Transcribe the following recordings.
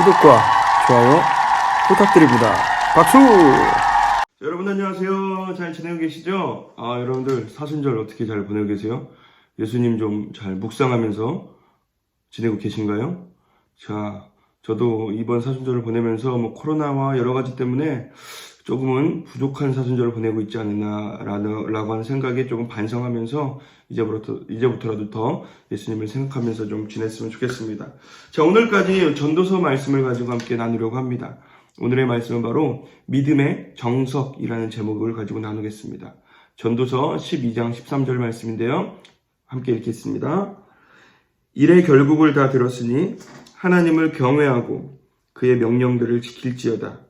구독과 좋아요 부탁드립니다. 박수! 여러분 안녕하세요. 잘 지내고 계시죠? 여러분들 사순절 어떻게 잘 보내고 계세요? 예수님 좀 잘 묵상하면서 지내고 계신가요? 자, 저도 이번 사순절을 보내면서 코로나와 여러 가지 때문에 조금은 부족한 사순절을 보내고 있지 않았나라고 하는 생각에 조금 반성하면서 이제부터라도 더 예수님을 생각하면서 좀 지냈으면 좋겠습니다. 자, 오늘까지 전도서 말씀을 가지고 함께 나누려고 합니다. 오늘의 말씀은 바로 믿음의 정석이라는 제목을 가지고 나누겠습니다. 전도서 12장 13절 말씀인데요. 함께 읽겠습니다. 일의 결국을 다 들었으니 하나님을 경외하고 그의 명령들을 지킬지어다.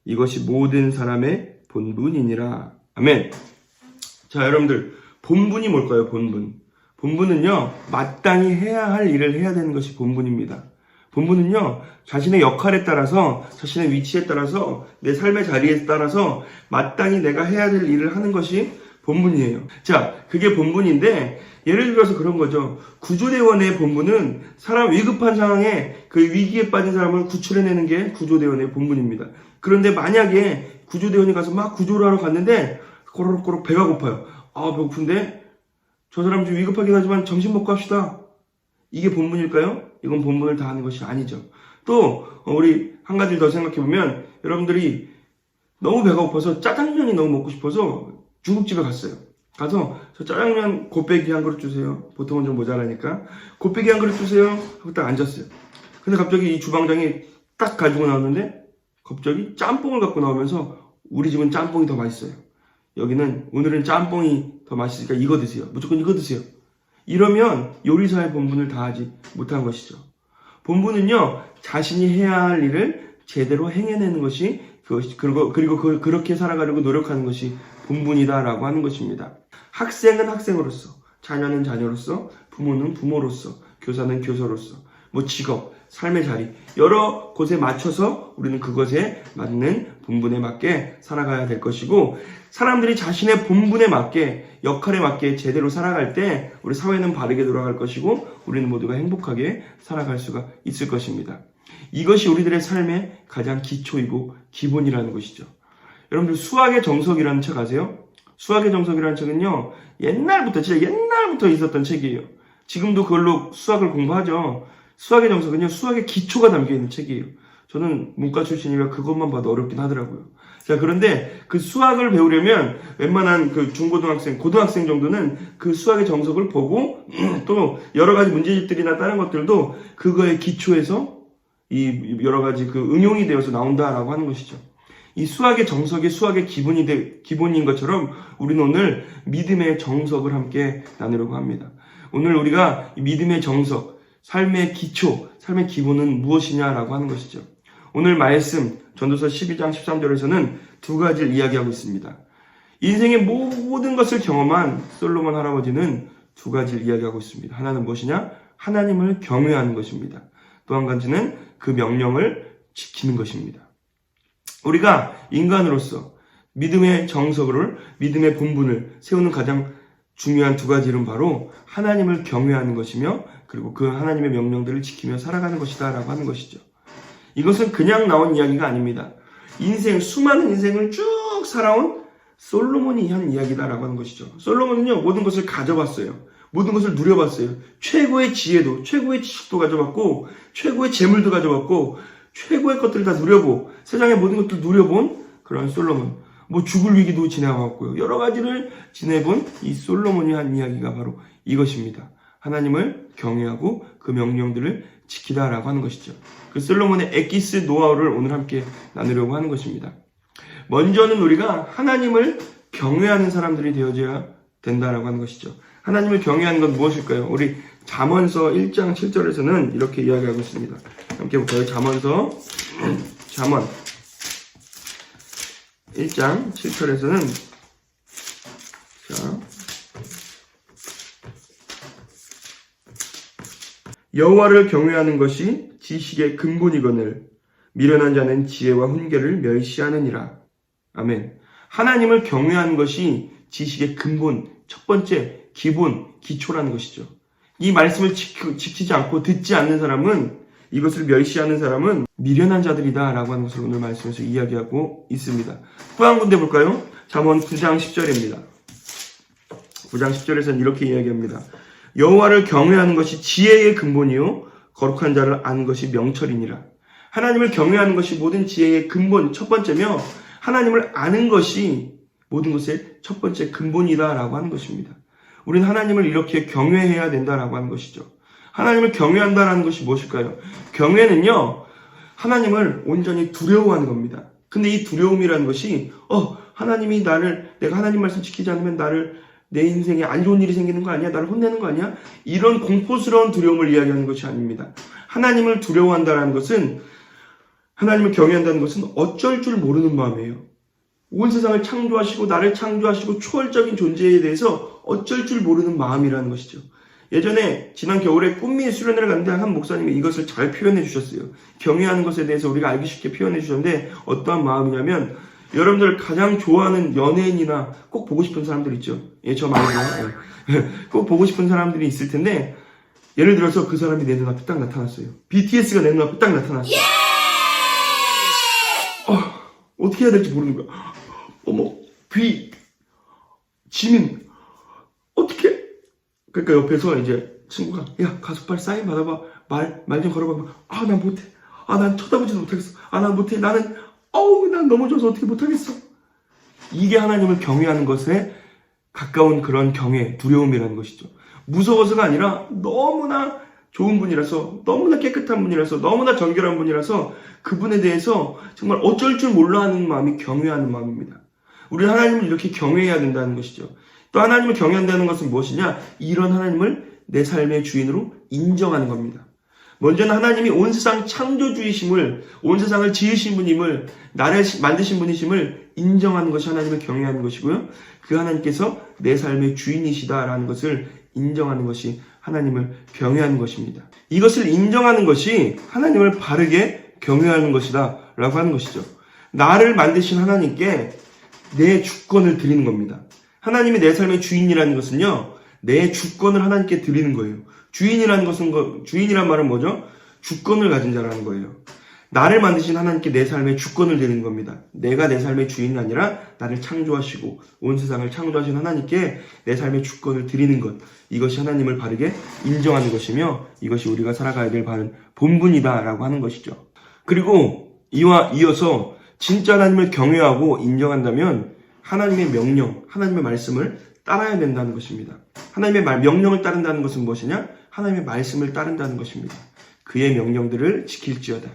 이것이 모든 사람의 본분이니라. 아멘. 자, 여러분들 본분이 뭘까요? 본분은요, 마땅히 해야 할 일을 해야 되는 것이 본분입니다. 본분은요, 자신의 역할에 따라서, 자신의 위치에 따라서, 내 삶의 자리에 따라서 마땅히 내가 해야 될 일을 하는 것이 본분이에요. 자, 그게 본분인데, 예를 들어서 그런 거죠. 구조대원의 본분은 사람 위급한 상황에 그 위기에 빠진 사람을 구출해내는 게 구조대원의 본분입니다. 그런데 만약에 구조대원이 가서 막 구조를 하러 갔는데, 꼬르륵꼬르륵 배가 고파요. 배고픈데? 저 사람 좀 위급하긴 하지만 점심 먹고 합시다. 이게 본분일까요? 이건 본분을 다하는 것이 아니죠. 또 우리 한 가지 더 생각해보면 여러분들이 너무 배가 고파서 짜장면이 너무 먹고 싶어서 중국집에 갔어요. 가서 저 짜장면 곱빼기 한 그릇 주세요. 보통은 좀 모자라니까 곱빼기 한 그릇 주세요 하고 딱 앉았어요. 근데 갑자기 이 주방장이 딱 가지고 나오는데 갑자기 짬뽕을 갖고 나오면서 우리 집은 짬뽕이 더 맛있어요. 오늘은 짬뽕이 더 맛있으니까 이거 드세요. 무조건 이거 드세요. 이러면 요리사의 본분을 다하지 못한 것이죠. 본분은요, 자신이 해야 할 일을 제대로 행해내는 것이 그리고 그렇게 살아가려고 노력하는 것이 본분이다라고 하는 것입니다. 학생은 학생으로서, 자녀는 자녀로서, 부모는 부모로서, 교사는 교사로서, 직업, 삶의 자리 여러 곳에 맞춰서 우리는 그것에 맞는 본분에 맞게 살아가야 될 것이고, 사람들이 자신의 본분에 맞게 역할에 맞게 제대로 살아갈 때 우리 사회는 바르게 돌아갈 것이고 우리는 모두가 행복하게 살아갈 수가 있을 것입니다. 이것이 우리들의 삶의 가장 기초이고 기본이라는 것이죠. 여러분들 수학의 정석이라는 책 아세요? 수학의 정석이라는 책은요, 진짜 옛날부터 있었던 책이에요. 지금도 그걸로 수학을 공부하죠. 수학의 정석은요, 수학의 기초가 담겨있는 책이에요. 저는 문과 출신이라 그것만 봐도 어렵긴 하더라고요. 자, 그런데 그 수학을 배우려면 웬만한 그 중고등학생, 고등학생 정도는 그 수학의 정석을 보고 또 여러 가지 문제집들이나 다른 것들도 그거의 기초에서 이 여러 가지 그 응용이 되어서 나온다라고 하는 것이죠. 이 수학의 정석이 수학의 기본인 것처럼 우리는 오늘 믿음의 정석을 함께 나누려고 합니다. 오늘 우리가 이 믿음의 정석, 삶의 기초, 삶의 기본은 무엇이냐라고 하는 것이죠. 오늘 말씀 전도서 12장 13절에서는 두 가지를 이야기하고 있습니다. 인생의 모든 것을 경험한 솔로몬 할아버지는 두 가지를 이야기하고 있습니다. 하나는 무엇이냐? 하나님을 경외하는 것입니다. 또 한 가지는 그 명령을 지키는 것입니다. 우리가 인간으로서 믿음의 정석을, 믿음의 본분을 세우는 가장 중요한 두 가지 이름 바로 하나님을 경외하는 것이며 그리고 그 하나님의 명령들을 지키며 살아가는 것이다 라고 하는 것이죠. 이것은 그냥 나온 이야기가 아닙니다. 수많은 인생을 쭉 살아온 솔로몬이 한 이야기다라고 하는 것이죠. 솔로몬은요, 모든 것을 가져봤어요. 모든 것을 누려봤어요. 최고의 지혜도, 최고의 지식도 가져봤고, 최고의 재물도 가져봤고, 최고의 것들을 다 누려보고, 세상의 모든 것들을 누려본 그런 솔로몬. 죽을 위기도 지나갔고요. 여러 가지를 지내본 이 솔로몬이 한 이야기가 바로 이것입니다. 하나님을 경외하고 그 명령들을 지키다라고 하는 것이죠. 그 솔로몬의 엑기스 노하우를 오늘 함께 나누려고 하는 것입니다. 먼저는 우리가 하나님을 경외하는 사람들이 되어져야 된다라고 하는 것이죠. 하나님을 경외하는 건 무엇일까요? 우리 잠언서 1장 7절에서는 이렇게 이야기하고 있습니다. 함께 볼까요? 잠언 1장 7절에서는 여호와를 경외하는 것이 지식의 근본이거늘 미련한 자는 지혜와 훈계를 멸시하느니라. 아멘. 하나님을 경외하는 것이 지식의 근본, 첫 번째, 기본, 기초라는 것이죠. 이 말씀을 지키지 않고 듣지 않는 사람은 이것을 멸시하는 사람은 미련한 자들이다 라고 하는 것을 오늘 말씀에서 이야기하고 있습니다. 또 한 군데 볼까요? 잠언 9장 10절입니다. 9장 10절에서는 이렇게 이야기합니다. 여호와를 경외하는 것이 지혜의 근본이요 거룩한 자를 아는 것이 명철이니라. 하나님을 경외하는 것이 모든 지혜의 근본, 첫 번째며 하나님을 아는 것이 모든 것의 첫 번째 근본이다라고 하는 것입니다. 우리는 하나님을 이렇게 경외해야 된다라고 하는 것이죠. 하나님을 경외한다라는 것이 무엇일까요? 경외는요, 하나님을 온전히 두려워하는 겁니다. 근데 이 두려움이라는 것이 하나님이 내가 하나님 말씀 지키지 않으면 내 인생에 안 좋은 일이 생기는 거 아니야? 나를 혼내는 거 아니야? 이런 공포스러운 두려움을 이야기하는 것이 아닙니다. 하나님을 두려워한다는 것은, 하나님을 경외한다는 것은 어쩔 줄 모르는 마음이에요. 온 세상을 창조하시고 나를 창조하시고 초월적인 존재에 대해서 어쩔 줄 모르는 마음이라는 것이죠. 예전에 지난 겨울에 꿈미 수련회를 갔는데 한 목사님이 이것을 잘 표현해 주셨어요. 경외하는 것에 대해서 우리가 알기 쉽게 표현해 주셨는데 어떠한 마음이냐면, 여러분들 가장 좋아하는 연예인이나 꼭 보고 싶은 사람들 있죠. 저 말고요. 꼭 보고 싶은 사람들이 있을 텐데, 예를 들어서 그 사람이 내 눈앞에 딱 나타났어요. BTS가 내 눈앞에 딱 나타났어요. 어떻게 해야 될지 모르는 거야. 지민, 어떻게? 그러니까 옆에서 이제 친구가, 야, 가서 빨리 사인 받아봐. 말 좀 걸어봐. 난 못해. 난 쳐다보지도 못하겠어. 난 못해. 난 넘어져서 어떻게 못하겠어. 이게 하나님을 경외하는 것에 가까운 그런 경외, 두려움이라는 것이죠. 무서워서가 아니라 너무나 좋은 분이라서, 너무나 깨끗한 분이라서, 너무나 정결한 분이라서 그분에 대해서 정말 어쩔 줄 몰라 하는 마음이 경외하는 마음입니다. 우리는 하나님을 이렇게 경외해야 된다는 것이죠. 또 하나님을 경외한다는 것은 무엇이냐? 이런 하나님을 내 삶의 주인으로 인정하는 겁니다. 먼저는 하나님이 온 세상 창조주이심을, 온 세상을 지으신 분임을, 나를 만드신 분이심을 인정하는 것이 하나님을 경외하는 것이고요. 그 하나님께서 내 삶의 주인이시다라는 것을 인정하는 것이 하나님을 경외하는 것입니다. 이것을 인정하는 것이 하나님을 바르게 경외하는 것이다 라고 하는 것이죠. 나를 만드신 하나님께 내 주권을 드리는 겁니다. 하나님이 내 삶의 주인이라는 것은요, 내 주권을 하나님께 드리는 거예요. 주인이란 말은 뭐죠? 주권을 가진 자라는 거예요. 나를 만드신 하나님께 내 삶의 주권을 드리는 겁니다. 내가 내 삶의 주인이 아니라 나를 창조하시고 온 세상을 창조하신 하나님께 내 삶의 주권을 드리는 것, 이것이 하나님을 바르게 인정하는 것이며 이것이 우리가 살아가야 될 바른 본분이다라고 하는 것이죠. 그리고 이와 이어서 진짜 하나님을 경외하고 인정한다면 하나님의 명령, 하나님의 말씀을 따라야 된다는 것입니다. 하나님의 명령을 따른다는 것은 무엇이냐? 하나님의 말씀을 따른다는 것입니다. 그의 명령들을 지킬지어다.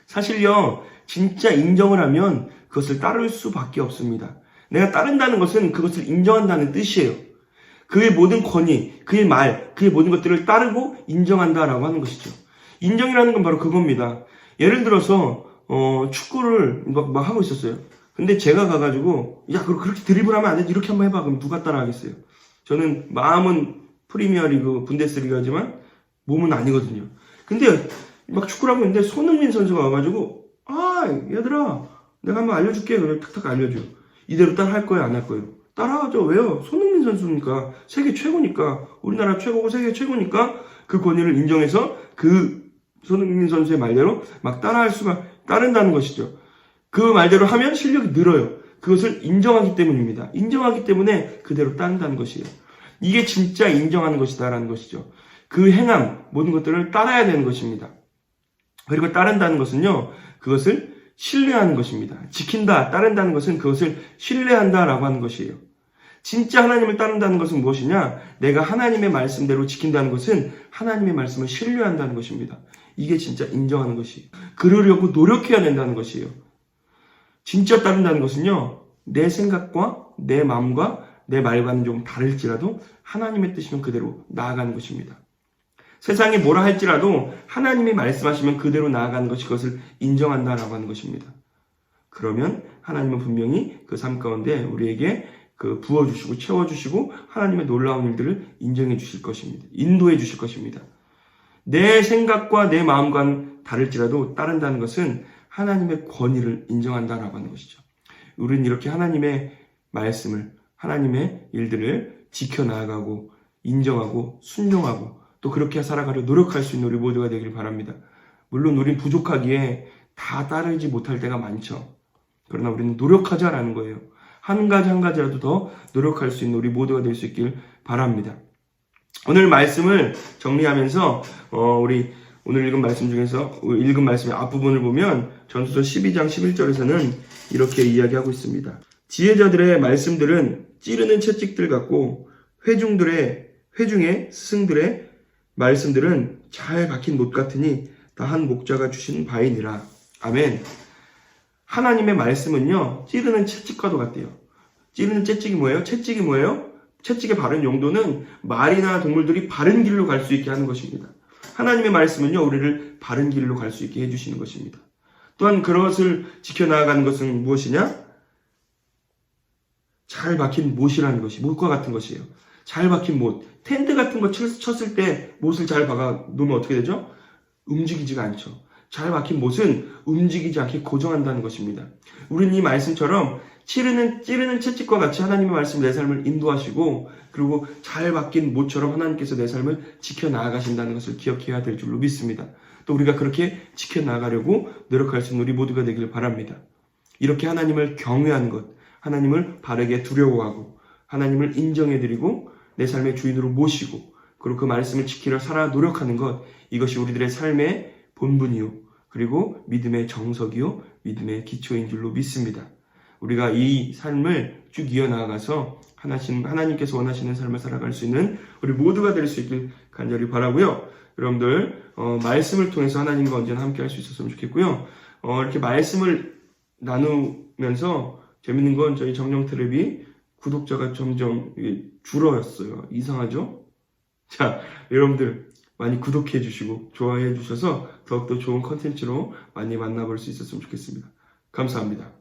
사실요, 진짜 인정을 하면 그것을 따를 수밖에 없습니다. 내가 따른다는 것은 그것을 인정한다는 뜻이에요. 그의 모든 권위, 그의 말, 그의 모든 것들을 따르고 인정한다라고 하는 것이죠. 인정이라는 건 바로 그겁니다. 예를 들어서 축구를 막 하고 있었어요. 근데 제가 가가지고, 야, 그렇게 드리블하면 안 되지, 이렇게 한번 해봐. 그럼 누가 따라하겠어요? 저는 마음은 프리미어리그 분데스리가지만 몸은 아니거든요. 근데 막 축구를 하고 있는데 손흥민 선수가 와가지고, 얘들아, 내가 한번 알려줄게. 그냥 탁탁 알려줘. 이대로 따라 할 거예요, 안 할 거예요? 따라하죠. 왜요? 손흥민 선수니까, 세계 최고니까, 우리나라 최고고 세계 최고니까 그 권위를 인정해서 그 손흥민 선수의 말대로 막 따른다는 것이죠. 그 말대로 하면 실력이 늘어요. 그것을 인정하기 때문입니다. 인정하기 때문에 그대로 따른다는 것이에요. 이게 진짜 인정하는 것이다라는 것이죠. 그 행함, 모든 것들을 따라야 되는 것입니다. 그리고 따른다는 것은요, 그것을 신뢰하는 것입니다. 지킨다, 따른다는 것은 그것을 신뢰한다라고 하는 것이에요. 진짜 하나님을 따른다는 것은 무엇이냐? 내가 하나님의 말씀대로 지킨다는 것은 하나님의 말씀을 신뢰한다는 것입니다. 이게 진짜 인정하는 것이에요. 그러려고 노력해야 된다는 것이에요. 진짜 따른다는 것은요, 내 생각과 내 마음과 내 말과는 좀 다를지라도 하나님의 뜻이면 그대로 나아가는 것입니다. 세상이 뭐라 할지라도 하나님이 말씀하시면 그대로 나아가는 것이 그것을 인정한다라고 하는 것입니다. 그러면 하나님은 분명히 그 삶 가운데 우리에게 부어주시고 채워주시고 하나님의 놀라운 일들을 인정해 주실 것입니다. 인도해 주실 것입니다. 내 생각과 내 마음과는 다를지라도 따른다는 것은 하나님의 권위를 인정한다라고 하는 것이죠. 우리는 이렇게 하나님의 말씀을, 하나님의 일들을 지켜나가고 인정하고 순종하고 또 그렇게 살아가려 노력할 수 있는 우리 모두가 되길 바랍니다. 물론 우린 부족하기에 다 따르지 못할 때가 많죠. 그러나 우리는 노력하자라는 거예요. 한 가지 한 가지라도 더 노력할 수 있는 우리 모두가 될 수 있길 바랍니다. 오늘 말씀을 정리하면서 우리 오늘 읽은 말씀 중에서 읽은 말씀의 앞부분을 보면 전도서 12장 11절에서는 이렇게 이야기하고 있습니다. 지혜자들의 말씀들은 찌르는 채찍들 같고 회중의 스승들의 말씀들은 잘 박힌 못 같으니 다한 목자가 주신 바이니라. 아멘. 하나님의 말씀은요, 찌르는 채찍과도 같대요. 찌르는 채찍이 뭐예요? 채찍이 뭐예요? 채찍의 바른 용도는 말이나 동물들이 바른 길로 갈 수 있게 하는 것입니다. 하나님의 말씀은요, 우리를 바른 길로 갈 수 있게 해주시는 것입니다. 또한 그것을 지켜나가는 것은 무엇이냐? 잘 박힌 못이라는 것이, 못과 같은 것이에요. 잘 박힌 못. 텐트 같은 거 쳤을 때 못을 잘 박아 놓으면 어떻게 되죠? 움직이지가 않죠. 잘 박힌 못은 움직이지 않게 고정한다는 것입니다. 우리는 이 말씀처럼 찌르는 채찍과 같이 하나님의 말씀 내 삶을 인도하시고, 그리고 잘 박힌 못처럼 하나님께서 내 삶을 지켜나가신다는 것을 기억해야 될 줄로 믿습니다. 또 우리가 그렇게 지켜나가려고 노력할 수 있는 우리 모두가 되길 바랍니다. 이렇게 하나님을 경외하는 것, 하나님을 바르게 두려워하고 하나님을 인정해드리고 내 삶의 주인으로 모시고, 그리고 그 말씀을 지키려 살아 노력하는 것, 이것이 우리들의 삶의 본분이요, 그리고 믿음의 정석이요, 믿음의 기초인 줄로 믿습니다. 우리가 이 삶을 쭉 이어나가서 하나님께서 원하시는 삶을 살아갈 수 있는 우리 모두가 될 수 있길 간절히 바라고요. 여러분들 말씀을 통해서 하나님과 언제나 함께 할 수 있었으면 좋겠고요. 이렇게 말씀을 나누면서 재밌는 건 저희 정령 텔레비 구독자가 점점 줄어였어요. 이상하죠? 자, 여러분들 많이 구독해 주시고 좋아해 주셔서 더욱더 좋은 컨텐츠로 많이 만나볼 수 있었으면 좋겠습니다. 감사합니다.